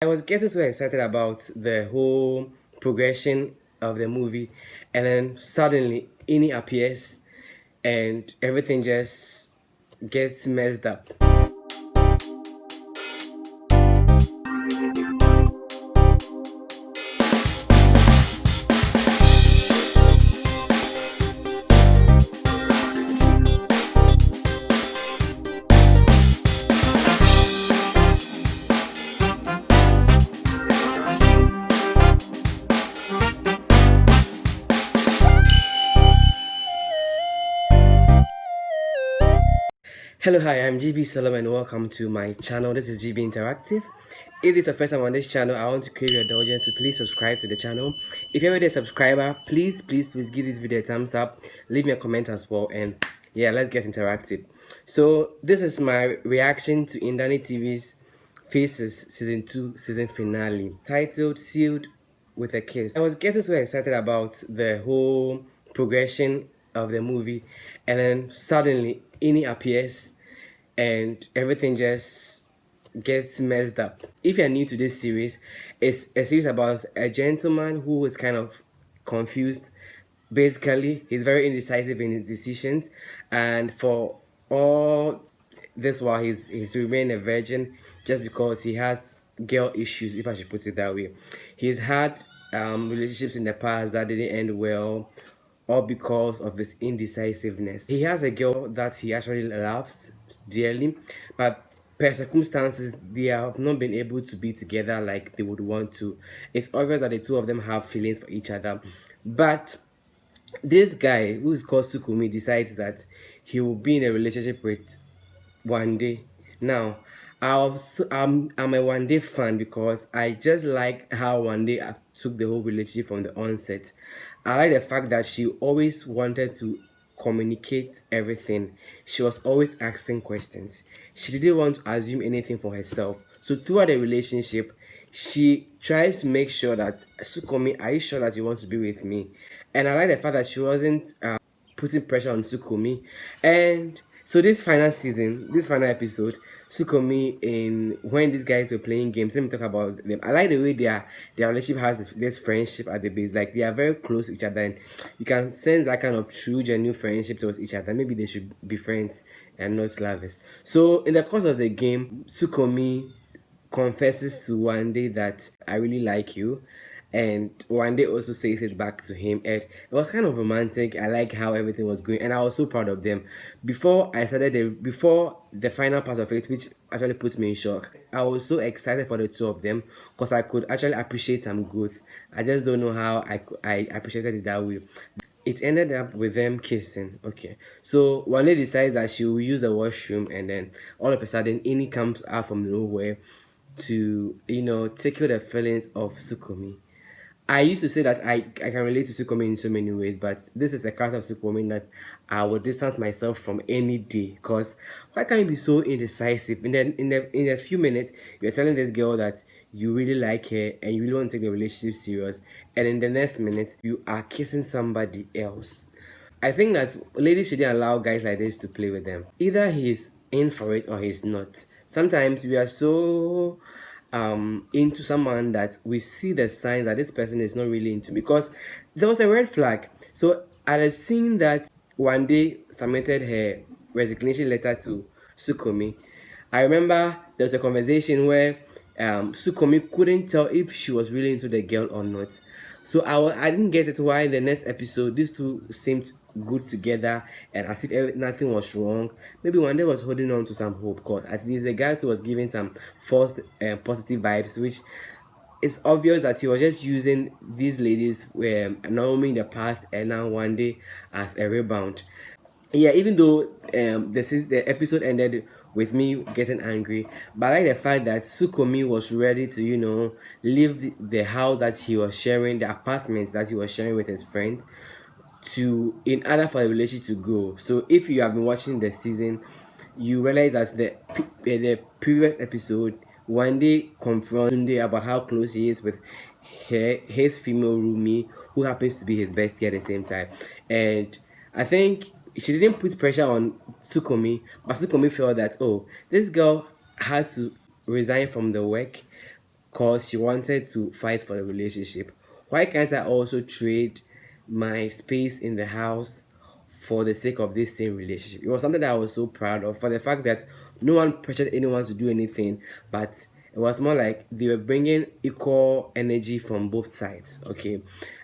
I was getting so excited about the whole progression of the movie, and then suddenly Ini appears, and everything just gets messed up. Hello, hi, I'm GB Solomon and welcome to my channel. This is GB Interactive. If this is your first time on this channel, I want to crave your indulgence to please subscribe to the channel. If you're already a subscriber, please give this video a thumbs up, leave me a comment as well, and yeah, let's get interactive. So this is my reaction to Indani TV's Faces Season 2 season finale, titled Sealed with a Kiss. I was getting so excited about the whole progression of the movie, and then suddenly Ini appears and everything just gets messed up. If you're new to this series, it's a series about a gentleman who is kind of confused. Basically, he's very indecisive in his decisions, and for all this while he's remained a virgin just because he has girl issues, if I should put it that way. He's had relationships in the past that didn't end well, all because of his indecisiveness. He has a girl that he actually loves dearly, but per circumstances, they have not been able to be together like they would want to. It's obvious that the two of them have feelings for each other, but this guy who is called Sukumi decides that he will be in a relationship with one day. Now, I'm a one day fan because I just like how one day took the whole relationship from the onset. I like the fact that she always wanted to communicate everything. She was always asking questions. She didn't want to assume anything for herself. So throughout the relationship, she tries to make sure that Sukomi, are you sure that you want to be with me? And I like the fact that she wasn't putting pressure on Sukomi. And so this final season, this final episode, Sukomi in when these guys were playing games, let me talk about them. I like the way their relationship has this friendship at the base. Like they are very close to each other, and you can sense that kind of true, genuine friendship towards each other. Maybe they should be friends and not lovers. So in the course of the game, Sukomi confesses to Wande that I really like you, and Wande also says it back to him, and it was kind of romantic. I like how everything was going, and I was so proud of them. Before the final part of it, which actually puts me in shock, I was so excited for the two of them because I could actually appreciate some growth. I just don't know how I appreciated it that way. It ended up with them kissing. Okay, so Wande decides that she will use the washroom, and then all of a sudden Ini comes out from nowhere to tickle the feelings of Sukomi. I used to say that I can relate to Sukomi in so many ways, but this is a character of Sukomi that I would distance myself from any day. Because why can't you be so indecisive? And then in a few minutes, you're telling this girl that you really like her and you really want to take the relationship serious, and in the next minute, you are kissing somebody else. I think that ladies shouldn't allow guys like this to play with them. Either he's in for it or he's not. Sometimes we are so into someone that we see the signs that this person is not really into, because there was a red flag. So I had seen that one day submitted her resignation letter to Sukomi. I remember there was a conversation where Sukomi couldn't tell if she was really into the girl or not. So I didn't get it why in the next episode these two seemed good together and as if nothing was wrong. Maybe one day was holding on to some hope, because at least the guy too was giving some false positive vibes, which it's obvious that he was just using these ladies Naomi in the past and now one day as a rebound. Yeah, even though the episode ended with me getting angry, but I like the fact that Sukomi was ready to leave the house that he was sharing, the apartment that he was sharing with his friends, to in order for the relationship to grow. So if you have been watching the season, you realize that the previous episode, one day confronts Sunday about how close he is with his female roomie, who happens to be his bestie at the same time. And I think she didn't put pressure on Sukomi, but Sukomi felt that, oh, this girl had to resign from the work because she wanted to fight for the relationship. Why can't I also trade my space in the house for the sake of this same relationship? It was something that I was so proud of, for the fact that no one pressured anyone to do anything, but it was more like they were bringing equal energy from both sides. Okay.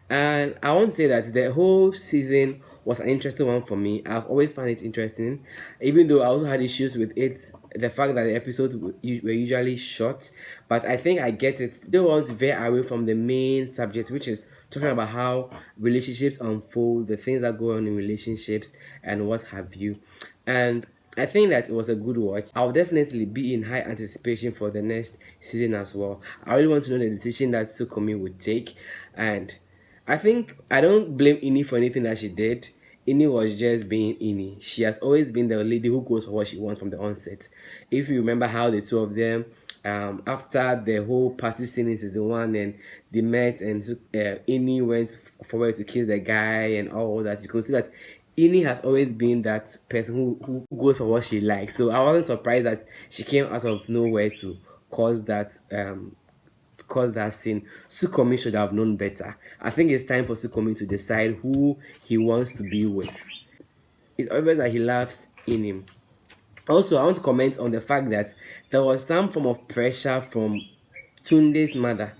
And I want to say that the whole season was an interesting one for me. I've always found it interesting, even though I also had issues with it. The fact that the episodes were usually short, but I think I get it. They want to veer away from the main subject, which is talking about how relationships unfold, the things that go on in relationships, and what have you. And I think that it was a good watch. I'll definitely be in high anticipation for the next season as well. I really want to know the decision that Sukomi would take, and I think I don't blame Ini for anything that she did. Ini was just being Ini. She has always been the lady who goes for what she wants from the onset. If you remember how the two of them, after the whole party scene in season 1, and they met, and Ini went forward to kiss the guy and all that, you can see that Ini has always been that person who goes for what she likes. So I wasn't surprised that she came out of nowhere to cause that scene. Sukomi should have known better. I think it's time for Sukomi to decide who he wants to be with. It's obvious that he loves in him. Also, I want to comment on the fact that there was some form of pressure from Tunde's mother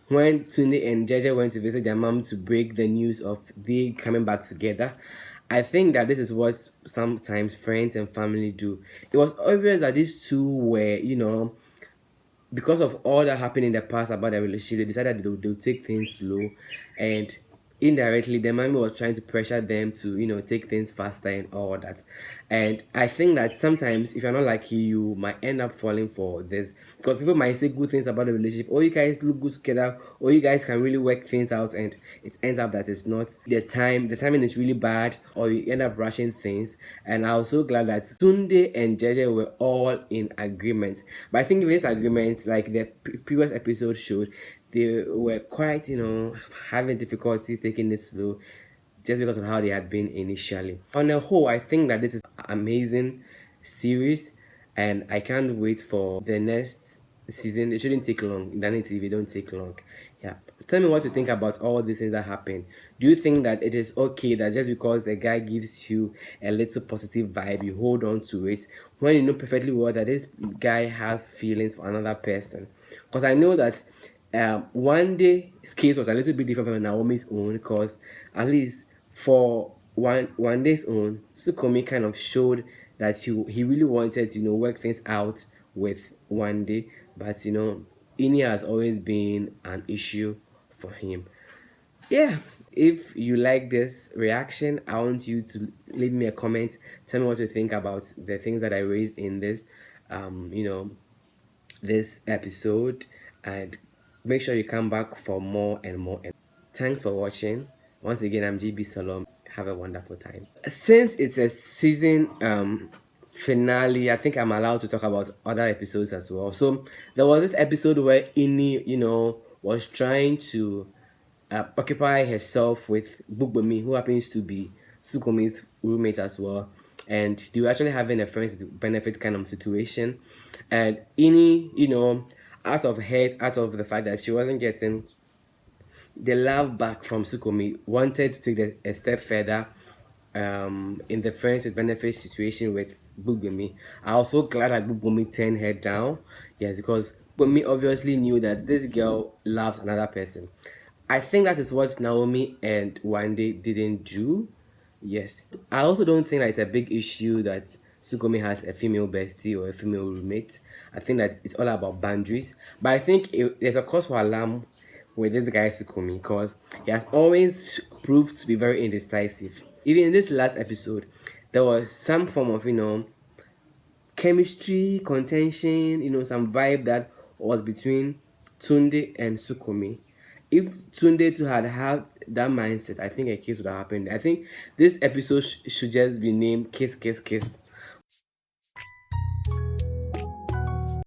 when Tunde and Jeje went to visit their mom to break the news of they coming back together. I think that this is what sometimes friends and family do. It was obvious that these two were, because of all that happened in the past about their relationship, they decided they'll take things slow, and indirectly the mommy was trying to pressure them to take things faster and all that. And I think that sometimes if you're not lucky, you might end up falling for this, because people might say good things about the relationship, or you guys look good together, or you guys can really work things out, and it ends up that it's not the timing is really bad, or you end up rushing things. And I was so glad that Tunde and Jeje were all in agreement. But I think this agreement, like the previous episode showed, they were quite, having difficulty taking it slow, just because of how they had been initially. On the whole, I think that this is an amazing series, and I can't wait for the next season. It shouldn't take long. Danny TV don't take long. Yeah. Tell me what you think about all these things that happen. Do you think that it is okay that just because the guy gives you a little positive vibe, you hold on to it, when you know perfectly well that this guy has feelings for another person? Because I know that one day's case was a little bit different from Naomi's own, because at least for one day's own, Sukomi kind of showed that he really wanted to work things out with one day, but Ini has always been an issue for him. Yeah, if you like this reaction, I want you to leave me a comment. Tell me what you think about the things that I raised in this this episode, and make sure you come back for more and more. Thanks for watching. Once again, I'm GB Salom. Have a wonderful time. Since it's a season finale, I think I'm allowed to talk about other episodes as well. So there was this episode where Ini, was trying to occupy herself with Bugbemi, who happens to be Sukomi's roommate as well. And they were actually having a friends with benefit kind of situation. And Ini, out of hate, out of the fact that she wasn't getting the love back from Sukomi, wanted to take a step further in the friends with benefits situation with Bugbemi. I was so glad that Bugbemi turned her down. Yes, because Bugbemi obviously knew that this girl loves another person. I think that is what Naomi and Wande didn't do. Yes. I also don't think that it's a big issue that Sukomi has a female bestie or a female roommate. I think that it's all about boundaries. But I think there's a cause for alarm with this guy Sukomi, because he has always proved to be very indecisive. Even in this last episode, there was some form of, chemistry, contention, some vibe that was between Tunde and Sukomi. If Tunde too had that mindset, I think a case would have happened. I think this episode should just be named Kiss Kiss Kiss.